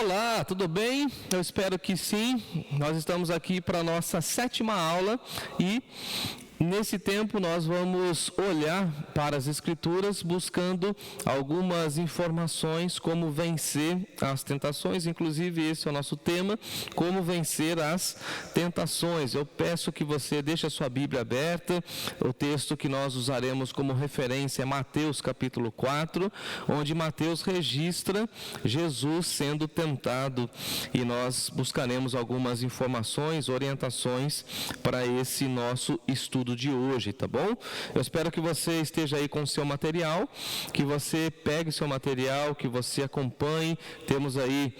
Olá, tudo bem? Eu espero que sim. Nós estamos aqui para a nossa 7ª aula e nesse tempo nós vamos olhar para as Escrituras buscando algumas informações como vencer as tentações, inclusive esse é o nosso tema, como vencer as tentações. Eu peço que você deixe a sua Bíblia aberta, o texto que nós usaremos como referência é Mateus capítulo 4, onde Mateus registra Jesus sendo tentado e nós buscaremos algumas informações, orientações para esse nosso estudo de hoje, tá bom? Eu espero que você esteja aí com o seu material, que você pegue o seu material, que você acompanhe. Temos aí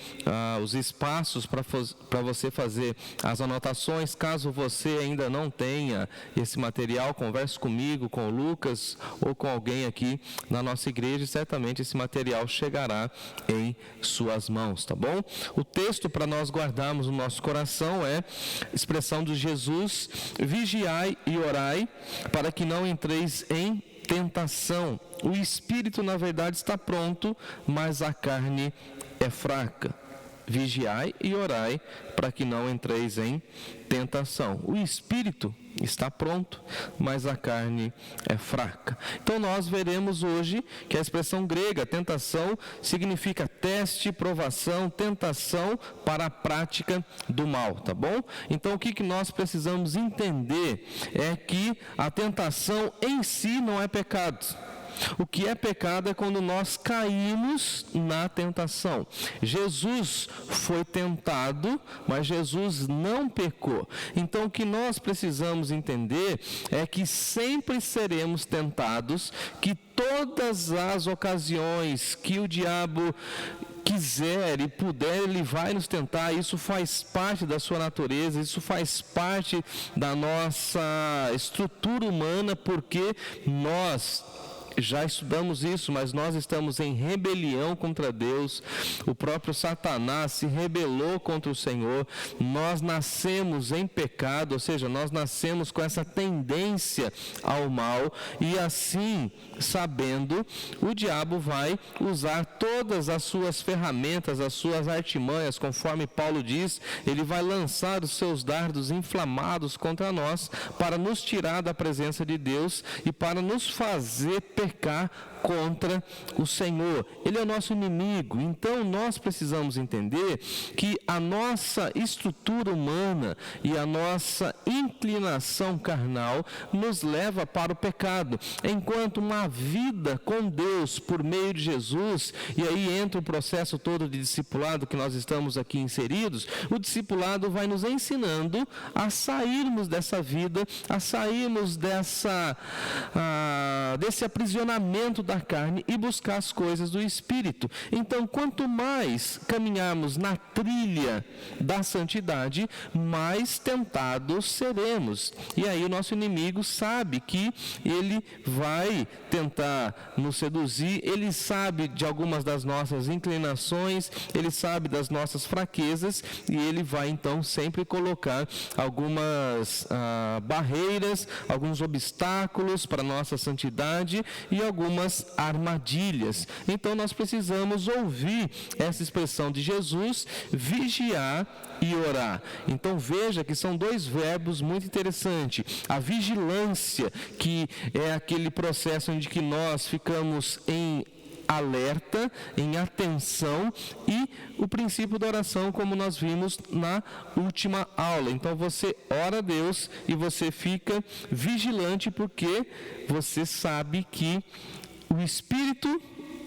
os espaços para você fazer as anotações. Caso você ainda não tenha esse material, converse comigo, com o Lucas ou com alguém aqui na nossa igreja e certamente esse material chegará em suas mãos, tá bom? O texto para nós guardarmos no nosso coração é a expressão de Jesus: vigiai e orai para que não entreis em tentação. O espírito, na verdade, está pronto, mas a carne é fraca. Vigiai e orai para que não entreis em tentação. O espírito está pronto, mas a carne é fraca. Então nós veremos hoje que a expressão grega tentação significa teste, provação, tentação para a prática do mal, tá bom? Então o que nós precisamos entender é que a tentação em si não é pecado. O que é pecado é quando nós caímos na tentação. Jesus foi tentado, mas Jesus não pecou. Então o que nós precisamos entender é que sempre seremos tentados, que todas as ocasiões que o diabo quiser e puder, ele vai nos tentar. Isso faz parte da sua natureza, isso faz parte da nossa estrutura humana, porque nós já estudamos isso, mas nós estamos em rebelião contra Deus. O próprio Satanás se rebelou contra o Senhor. Nós nascemos em pecado, ou seja, nós nascemos com essa tendência ao mal e assim, sabendo, o diabo vai usar todas as suas ferramentas, as suas artimanhas, conforme Paulo diz, ele vai lançar os seus dardos inflamados contra nós para nos tirar da presença de Deus e para nos fazer pecar contra o Senhor. Ele é o nosso inimigo. Então nós precisamos entender que a nossa estrutura humana e a nossa inclinação carnal nos leva para o pecado, enquanto uma vida com Deus por meio de Jesus, e aí entra o processo todo de discipulado que nós estamos aqui inseridos. O discipulado vai nos ensinando a sairmos dessa vida, a sairmos desse aprisionamento da carne e buscar as coisas do Espírito. Então, quanto mais caminharmos na trilha da santidade, mais tentados seremos. E aí o nosso inimigo sabe que ele vai tentar nos seduzir, ele sabe de algumas das nossas inclinações, ele sabe das nossas fraquezas e ele vai então sempre colocar algumas barreiras, alguns obstáculos para a nossa santidade e algumas armadilhas. Então nós precisamos ouvir essa expressão de Jesus, vigiar e orar. Então veja que são dois verbos muito interessantes. A vigilância, que é aquele processo onde que nós ficamos em alerta, em atenção, e o princípio da oração, como nós vimos na última aula. Então você ora a Deus e você fica vigilante, porque você sabe que o Espírito,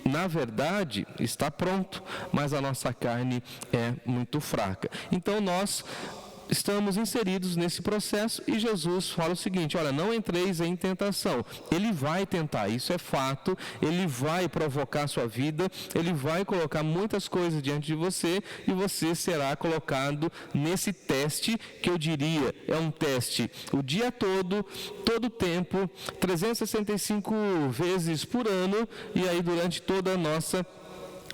na verdade, está pronto, mas a nossa carne é muito fraca. Então nós estamos inseridos nesse processo e Jesus fala o seguinte: olha, não entreis em tentação. Ele vai tentar, isso é fato, ele vai provocar a sua vida, ele vai colocar muitas coisas diante de você e você será colocado nesse teste, que eu diria é um teste o dia todo o tempo, 365 vezes por ano, e aí durante toda a nossa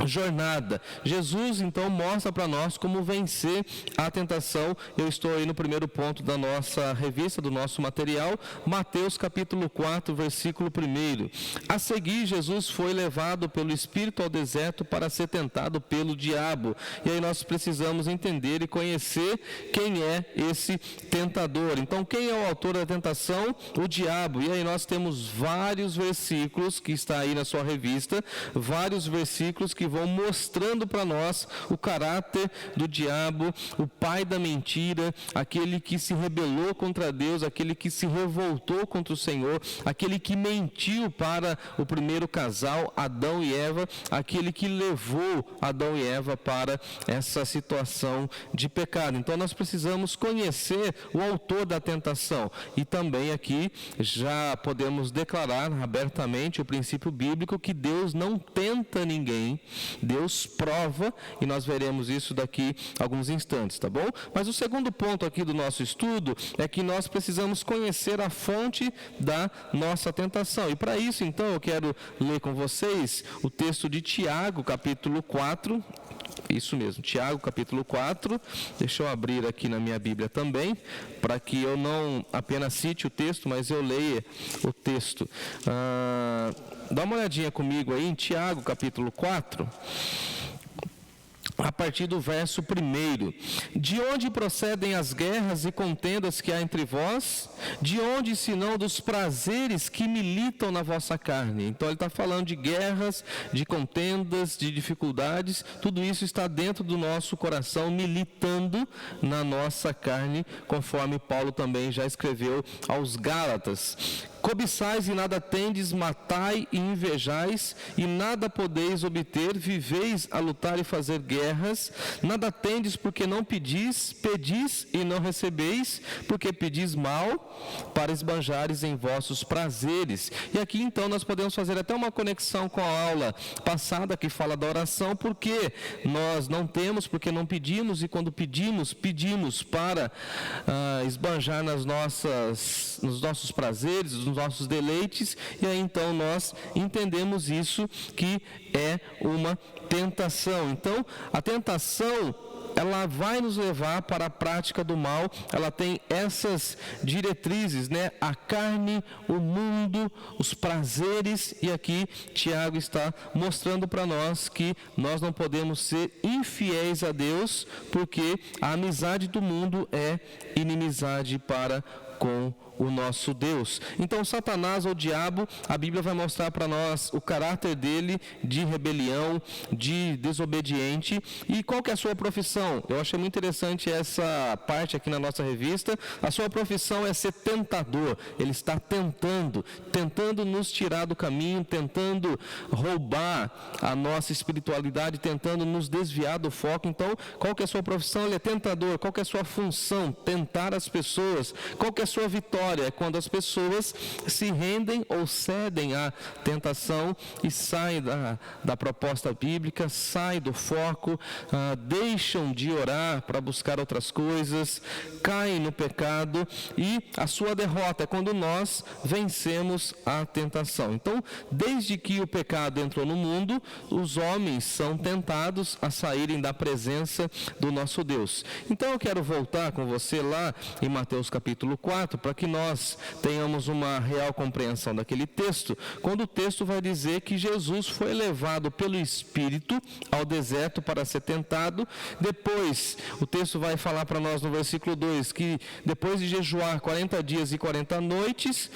jornada. Jesus então mostra para nós como vencer a tentação. Eu estou aí no primeiro ponto da nossa revista, do nosso material, Mateus capítulo 4, versículo 1. A seguir, Jesus foi levado pelo Espírito ao deserto para ser tentado pelo diabo. E aí nós precisamos entender e conhecer quem é esse tentador. Então, quem é o autor da tentação? O diabo. E aí nós temos vários versículos, que está aí na sua revista, vários versículos que vão mostrando para nós o caráter do diabo, o pai da mentira, aquele que se rebelou contra Deus, aquele que se revoltou contra o Senhor, aquele que mentiu para o primeiro casal, Adão e Eva, aquele que levou Adão e Eva para essa situação de pecado. Então nós precisamos conhecer o autor da tentação, e também aqui já podemos declarar abertamente o princípio bíblico que Deus não tenta ninguém, Deus prova, e nós veremos isso daqui a alguns instantes, tá bom? Mas o segundo ponto aqui do nosso estudo é que nós precisamos conhecer a fonte da nossa tentação. E para isso, então, eu quero ler com vocês o texto de Tiago, capítulo 4. Isso mesmo, Tiago, capítulo 4. Deixa eu abrir aqui na minha Bíblia também, para que eu não apenas cite o texto, mas eu leia o texto. Dá uma olhadinha comigo aí em Tiago, capítulo 4. A partir do verso 1. De onde procedem as guerras e contendas que há entre vós? De onde, senão dos prazeres que militam na vossa carne? Então ele está falando de guerras, de contendas, de dificuldades. Tudo isso está dentro do nosso coração, militando na nossa carne, conforme Paulo também já escreveu aos Gálatas. Cobiçais e nada tendes, matai e invejais, e nada podeis obter, viveis a lutar e fazer guerras, nada tendes porque não pedis, pedis e não recebeis, porque pedis mal, para esbanjares em vossos prazeres. E aqui então nós podemos fazer até uma conexão com a aula passada que fala da oração, porque nós não temos, porque não pedimos, e quando pedimos para esbanjar nos nossos prazeres, nos nossos deleites, e aí então nós entendemos isso, que é uma tentação. Então, a tentação, ela vai nos levar para a prática do mal. Ela tem essas diretrizes, né? A carne, o mundo, os prazeres, e aqui Tiago está mostrando para nós que nós não podemos ser infiéis a Deus, porque a amizade do mundo é inimizade para com o nosso Deus. Então Satanás, ou o diabo, a Bíblia vai mostrar para nós o caráter dele de rebelião, de desobediente. E qual que é a sua profissão? Eu achei muito interessante essa parte aqui na nossa revista. A sua profissão é ser tentador. Ele está tentando nos tirar do caminho, tentando roubar a nossa espiritualidade, tentando nos desviar do foco. Então, qual que é a sua profissão? Ele é tentador. Qual que é a sua função? Tentar as pessoas. Qual que é a sua vitória? É quando as pessoas se rendem ou cedem à tentação e saem da proposta bíblica, saem do foco, deixam de orar para buscar outras coisas, caem no pecado, e a sua derrota é quando nós vencemos a tentação. Então, desde que o pecado entrou no mundo, os homens são tentados a saírem da presença do nosso Deus. Então, eu quero voltar com você lá em Mateus capítulo 4, para que nós tenhamos uma real compreensão daquele texto, quando o texto vai dizer que Jesus foi levado pelo Espírito ao deserto para ser tentado. Depois, o texto vai falar para nós no versículo 2, que depois de jejuar 40 dias e 40 noites,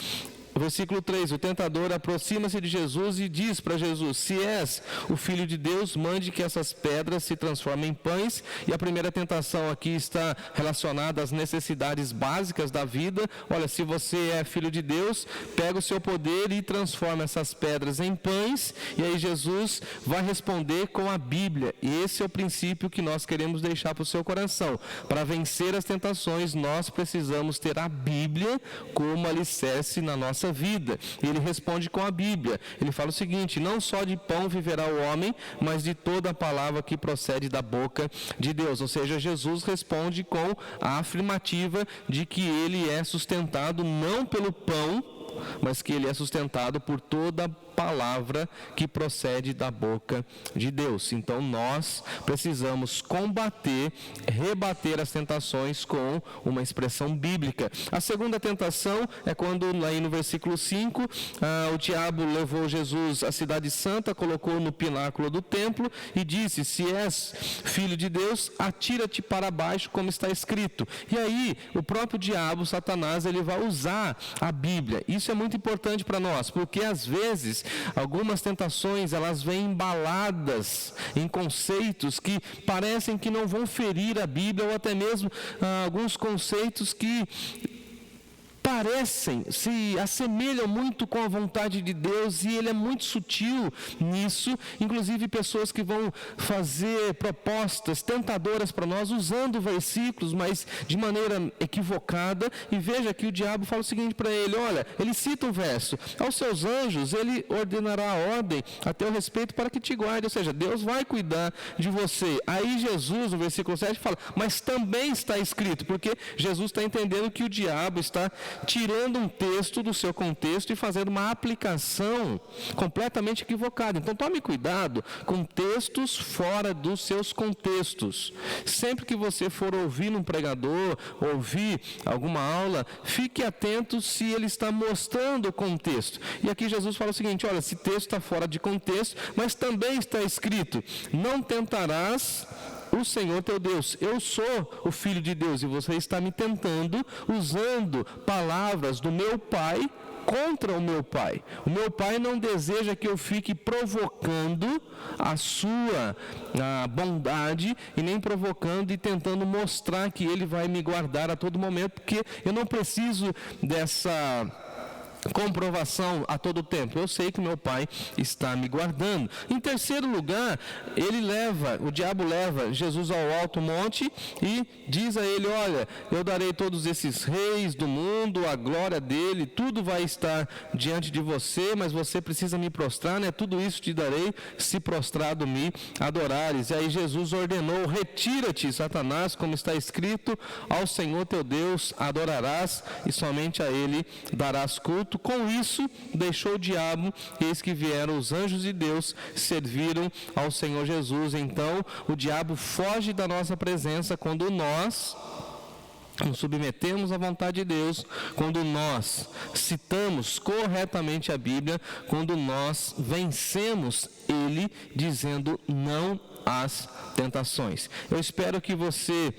versículo 3, o tentador aproxima-se de Jesus e diz para Jesus: se és o Filho de Deus, mande que essas pedras se transformem em pães. E a primeira tentação aqui está relacionada às necessidades básicas da vida. Olha, se você é Filho de Deus, pega o seu poder e transforma essas pedras em pães. E aí Jesus vai responder com a Bíblia. E esse é o princípio que nós queremos deixar para o seu coração. Para vencer as tentações, nós precisamos ter a Bíblia como alicerce na nossa vida. Ele responde com a Bíblia. Ele fala o seguinte: não só de pão viverá o homem, mas de toda a palavra que procede da boca de Deus. Ou seja, Jesus responde com a afirmativa de que ele é sustentado não pelo pão mas que ele é sustentado por toda palavra que procede da boca de Deus. Então nós precisamos combater, rebater as tentações com uma expressão bíblica. A segunda tentação é quando, aí no versículo 5, o diabo levou Jesus à cidade santa, colocou no pináculo do templo e disse: se és filho de Deus, atira-te para baixo, como está escrito. E aí o próprio diabo, Satanás, ele vai usar a Bíblia. Isso é muito importante para nós, porque às vezes algumas tentações, elas vêm embaladas em conceitos que parecem que não vão ferir a Bíblia, ou até mesmo alguns conceitos que se assemelham muito com a vontade de Deus, e ele é muito sutil nisso. Inclusive pessoas que vão fazer propostas tentadoras para nós, usando versículos, mas de maneira equivocada. E veja que o diabo fala o seguinte para ele, olha, ele cita um verso: aos seus anjos ele ordenará a ordem a teu respeito para que te guarde, ou seja, Deus vai cuidar de você. Aí Jesus, no versículo 7, fala, mas também está escrito, porque Jesus está entendendo que o diabo está tirando um texto do seu contexto e fazendo uma aplicação completamente equivocada. Então tome cuidado com textos fora dos seus contextos. Sempre que você for ouvir um pregador, ouvir alguma aula, fique atento se ele está mostrando o contexto. E aqui Jesus fala o seguinte, olha, esse texto está fora de contexto, mas também está escrito: não tentarás o Senhor teu Deus. Eu sou o Filho de Deus e você está me tentando usando palavras do meu Pai contra o meu Pai. O meu Pai não deseja que eu fique provocando a sua bondade, e nem provocando e tentando mostrar que Ele vai me guardar a todo momento, porque eu não preciso dessa comprovação a todo tempo. Eu sei que meu Pai está me guardando. Em terceiro lugar, o diabo leva Jesus ao alto monte e diz a ele: olha, eu darei todos esses reis do mundo, a glória dele, tudo vai estar diante de você, mas você precisa me prostrar, né? Tudo isso te darei, se prostrado me adorares. E aí Jesus ordenou: retira-te, Satanás, como está escrito, ao Senhor teu Deus adorarás e somente a ele darás culto. Com isso, deixou o diabo, e eis que vieram os anjos de Deus, serviram ao Senhor Jesus. Então, o diabo foge da nossa presença quando nós nos submetemos à vontade de Deus, quando nós citamos corretamente a Bíblia, quando nós vencemos Ele, dizendo não às tentações. Eu espero que você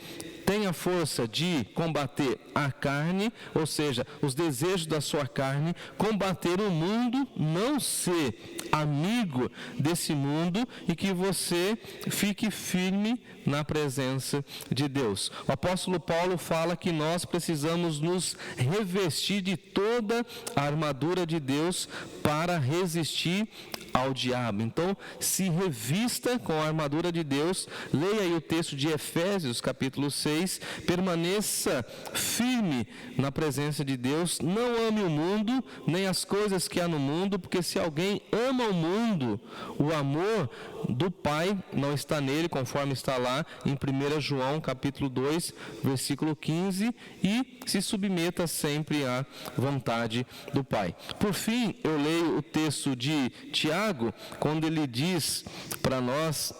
tenha força de combater a carne, ou seja, os desejos da sua carne, combater o mundo, não ser amigo desse mundo, e que você fique firme na presença de Deus. O apóstolo Paulo fala que nós precisamos nos revestir de toda a armadura de Deus para resistir ao diabo. Então, se revista com a armadura de Deus. Leia aí o texto de Efésios, capítulo 6. Permaneça firme na presença de Deus. Não ame o mundo, nem as coisas que há no mundo, porque se alguém ama o mundo, o amor do Pai não está nele, conforme está lá em 1 João, capítulo 2, versículo 15, e se submeta sempre à vontade do Pai. Por fim, eu leio o texto de Tiago, quando ele diz para nós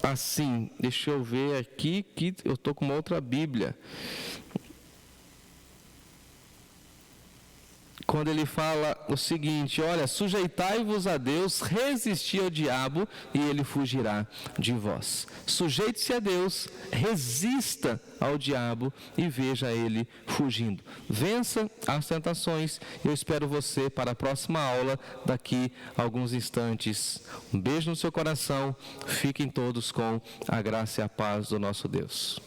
assim, deixa eu ver aqui, que eu estou com uma outra Bíblia. Quando ele fala o seguinte: olha, sujeitai-vos a Deus, resisti ao diabo e ele fugirá de vós. Sujeite-se a Deus, resista ao diabo e veja ele fugindo. Vença as tentações. Eu espero você para a próxima aula daqui a alguns instantes. Um beijo no seu coração. Fiquem todos com a graça e a paz do nosso Deus.